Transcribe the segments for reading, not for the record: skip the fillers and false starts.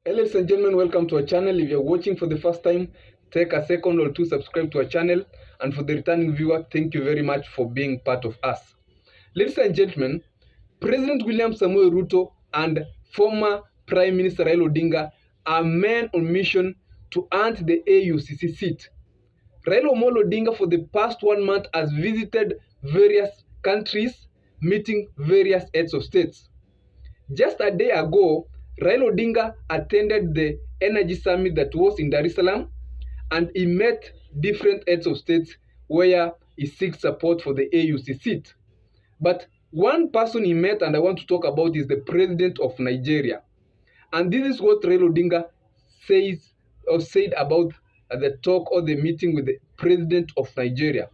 Hey, ladies and gentlemen, welcome to our channel. If you're watching for the first time, take a second or two, subscribe to our channel. And for the returning viewer, thank you very much for being part of us. Ladies and gentlemen, President William Ruto and former Prime Minister Raila Odinga are men on mission to earn the AUCC seat. Raila Odinga for the past 1 month has visited various countries, meeting various heads of states. Just a day ago, Raila Odinga attended the energy summit that was in Dar es Salaam, and he met different heads of states where he seeks support for the AUC seat. But one person he met and I want to talk about is the president of Nigeria. And this is what Raila Odinga said about the talk or the meeting with the president of Nigeria.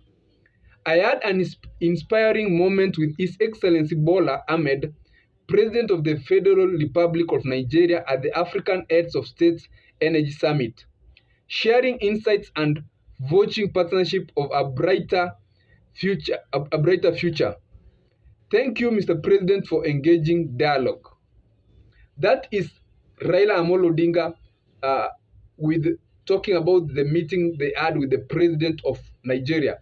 I had an inspiring moment with His Excellency Bola Ahmed, President of the Federal Republic of Nigeria, at the African Heads of States Energy Summit, sharing insights and forging partnership of a brighter future. Thank you, Mr. President, for engaging dialogue. That is Raila Odinga with talking about the meeting they had with the President of Nigeria.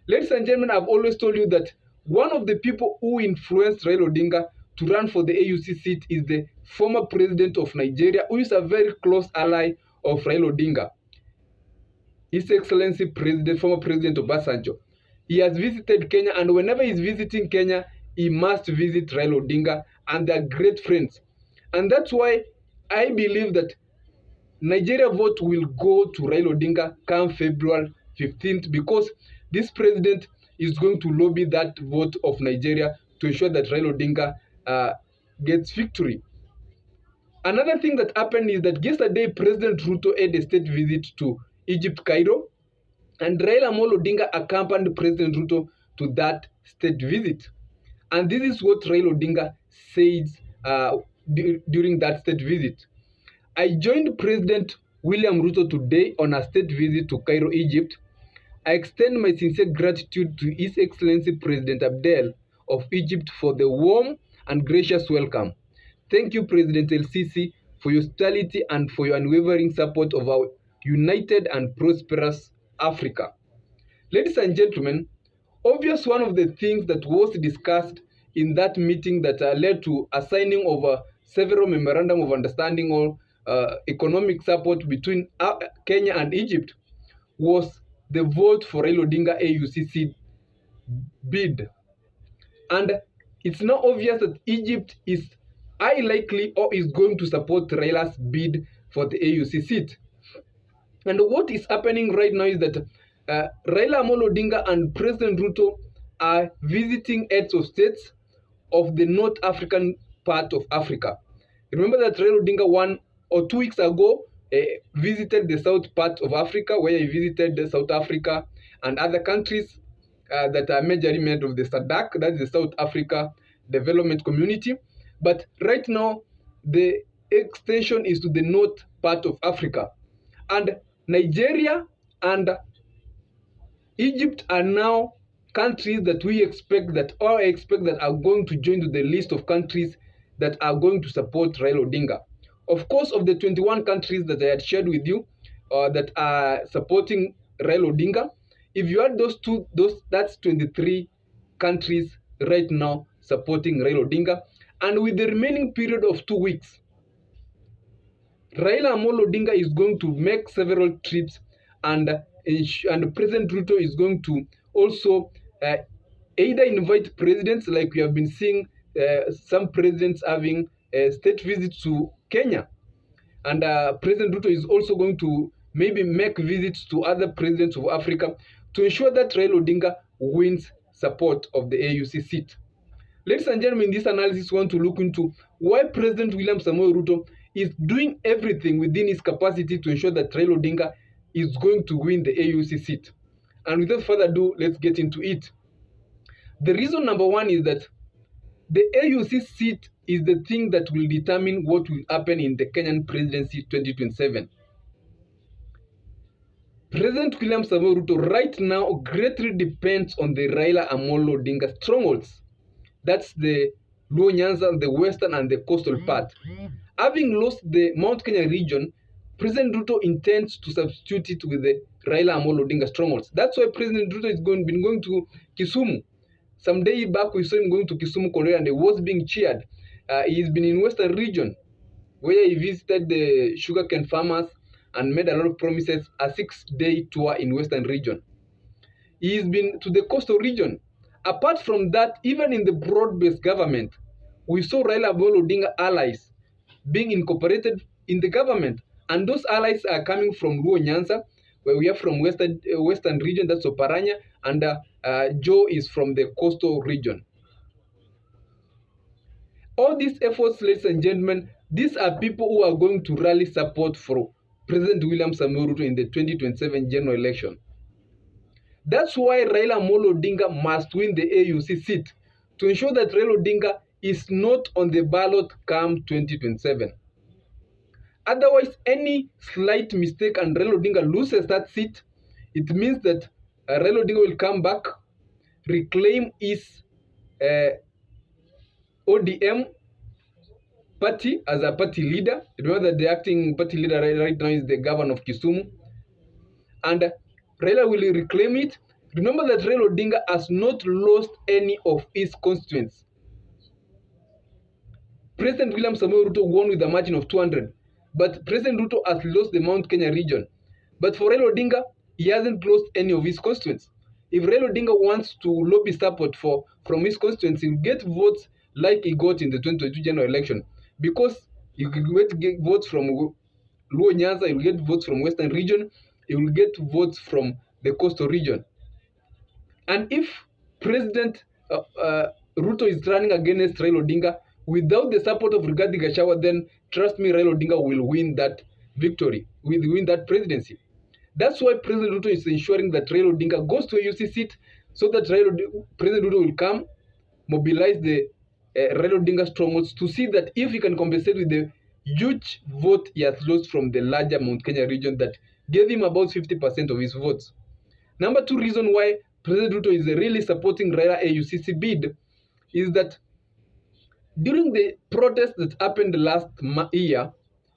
Ladies and gentlemen, I've always told you that one of the people who influenced Raila Odinga to run for the AUC seat is the former president of Nigeria, who is a very close ally of Raila Odinga, His Excellency former President Obasanjo. He has visited Kenya, and whenever he's visiting Kenya, he must visit Raila Odinga, and they are great friends. And that's why I believe that Nigeria vote will go to Raila Odinga come February 15th, because this president is going to lobby that vote of Nigeria to ensure that Raila Odinga gets victory. Another thing that happened is that yesterday President Ruto had a state visit to Egypt, Cairo, and Raila Odinga accompanied President Ruto to that state visit. And this is what Raila Odinga says during that state visit. I joined President William Ruto today on a state visit to Cairo, Egypt. I extend my sincere gratitude to His Excellency President Abdel of Egypt for the warm and gracious welcome. Thank you, President El-Sisi, for your stability and for your unwavering support of our united and prosperous Africa. Ladies and gentlemen, obviously one of the things that was discussed in that meeting that led to a signing of several memorandum of understanding or economic support between Kenya and Egypt was the vote for Raila Odinga AUCC bid. And it's now obvious that Egypt is highly likely or is going to support Raila's bid for the AUC seat. And what is happening right now is that Raila Odinga and President Ruto are visiting heads of states of the North African part of Africa. Remember that Raila Odinga 1 or 2 weeks ago visited the south part of Africa, where he visited South Africa and other countries that are major members of the SADC, that is the South Africa Development Community. But right now, the extension is to the north part of Africa. And Nigeria and Egypt are now countries that we expect that are going to join to the list of countries that are going to support Raila Odinga. Of course, of the 21 countries that I had shared with you that are supporting Raila Odinga, if you add that's 23 countries right now supporting Raila Odinga. And with the remaining period of 2 weeks, Raila Odinga is going to make several trips, and President Ruto is going to also either invite presidents, like we have been seeing some presidents having state visits to Kenya, and President Ruto is also going to maybe make visits to other presidents of Africa to ensure that Raila Odinga wins support of the AUC seat. Ladies and gentlemen, in this analysis, we want to look into why President William Ruto is doing everything within his capacity to ensure that Raila Odinga is going to win the AUC seat. And without further ado, let's get into it. The reason number one is that the AUC seat is the thing that will determine what will happen in the Kenyan presidency 2027. President William Ruto right now greatly depends on the Raila Odinga strongholds. That's the Luo Nyanza, the western and the coastal part. Having lost the Mount Kenya region, President Ruto intends to substitute it with the Raila Amolo Odinga strongholds. That's why President Ruto has been going to Kisumu. Some day back, we saw him going to Kisumu, Korea, and he was being cheered. He's been in Western region, where he visited the sugarcane farmers and made a lot of promises, a 6-day tour in Western region. He's been to the coastal region. Apart from that, even in the broad-based government, we saw Raila Amolo Odinga allies being incorporated in the government. And those allies are coming from Luo Nyanza, where we are from Western region, that's Oparanya, and Joe is from the coastal region. All these efforts, ladies and gentlemen, these are people who are going to rally support for President William Ruto in the 2027 general election. That's why Raila Amolo Odinga must win the AUC seat to ensure that Raila Odinga is not on the ballot come 2027. Otherwise, any slight mistake and Raila Odinga loses that seat, it means that Raila Odinga will come back, reclaim his ODM party as a party leader. Remember that the acting party leader right now is the governor of Kisumu. And Raila will reclaim it. Remember that Raila Odinga has not lost any of his constituents. President William Ruto won with a margin of 200. But President Ruto has lost the Mount Kenya region. But for Raila Odinga, he hasn't lost any of his constituents. If Raila Odinga wants to lobby support from his constituents, he will get votes like he got in the 2022 general election. Because he will get votes from Luo Nyanza, he will get votes from Western region, he will get votes from the coastal region. And if President Ruto is running against Raila Odinga without the support of Rigathi Gachagua, then trust me, Raila Odinga will win that victory, will win that presidency. That's why President Ruto is ensuring that Raila Odinga goes to a UC seat so that President Ruto will come, mobilize the Raila Odinga strongholds to see that if he can compensate with the huge vote he has lost from the larger Mount Kenya region that gave him about 50% of his votes. Number two reason why President Ruto is really supporting Raila AUCC bid is that during the protest that happened last year,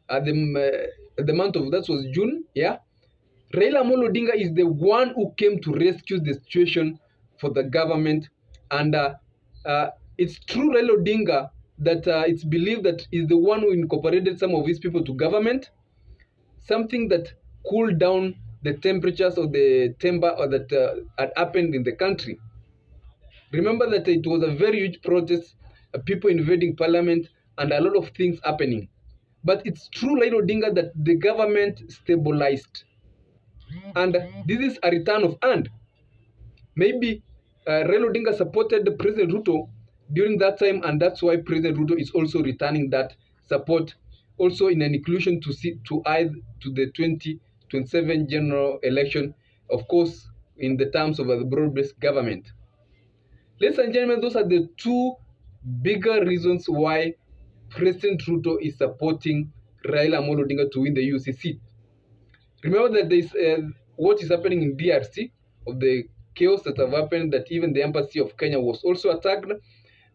at the month of, that was June, yeah, Raila Amolo Odinga is the one who came to rescue the situation for the government. And it's true Raila Odinga that it's believed that is the one who incorporated some of his people to government, something that cooled down the temperatures of the timber that had happened in the country. Remember that it was a very huge protest, people invading parliament, and a lot of things happening. But it's true Raila Odinga that the government stabilized. And this is a return of hand. Maybe Raila Odinga supported President Ruto during that time, and that's why President Ruto is also returning that support, also in an inclusion to add to the 2027 general election, of course, in the terms of a broad-based government. Ladies and gentlemen, those are the two bigger reasons why President Ruto is supporting Raila Amolo Odinga to win the UC seat. Remember that there is what is happening in DRC, of the chaos that have happened, that even the embassy of Kenya was also attacked.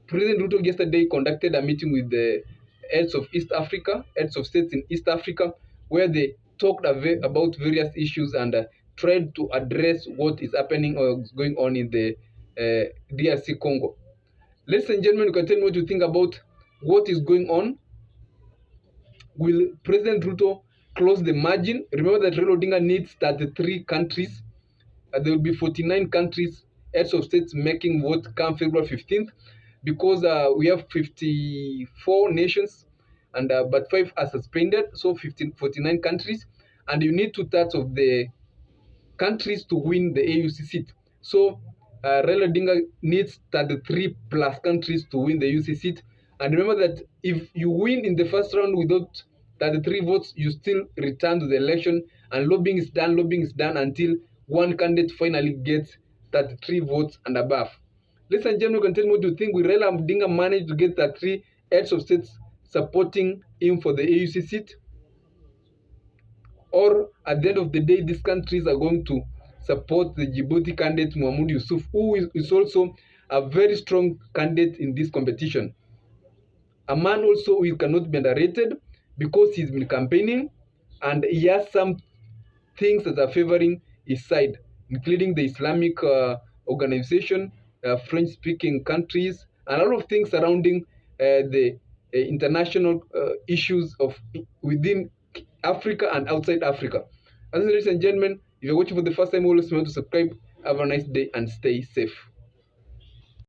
President Ruto yesterday conducted a meeting with the heads of East Africa, heads of states in East Africa, where they talked about various issues and tried to address what is happening or going on in the DRC Congo. Ladies and gentlemen, you can tell me what you think about what is going on. Will President Ruto close the margin? Remember that Raila Odinga needs 33 countries. There will be 49 countries, heads of states making vote come February 15th, because we have 54 nations, and but 5 are suspended, so 49 countries, and you need 2/3 of the countries to win the AUC seat. So Raila Odinga needs 33 plus countries to win the UC seat. And remember that if you win in the first round without 33 votes, you still return to the election, and lobbying is done until one candidate finally gets 33 votes and above. Ladies and gentlemen, you can tell me what you think. Will Raila Odinga manage to get 33 heads of states supporting him for the AUC seat? Or at the end of the day, these countries are going to support the Djibouti candidate Mohamed Yusuf, who is also a very strong candidate in this competition. A man also who cannot be underrated, because he's been campaigning and he has some things that are favoring his side, including the Islamic organization, French-speaking countries, and a lot of things surrounding the international issues of within Africa and outside Africa. Ladies and gentlemen, if you're watching for the first time, always remember to subscribe. Have a nice day and stay safe.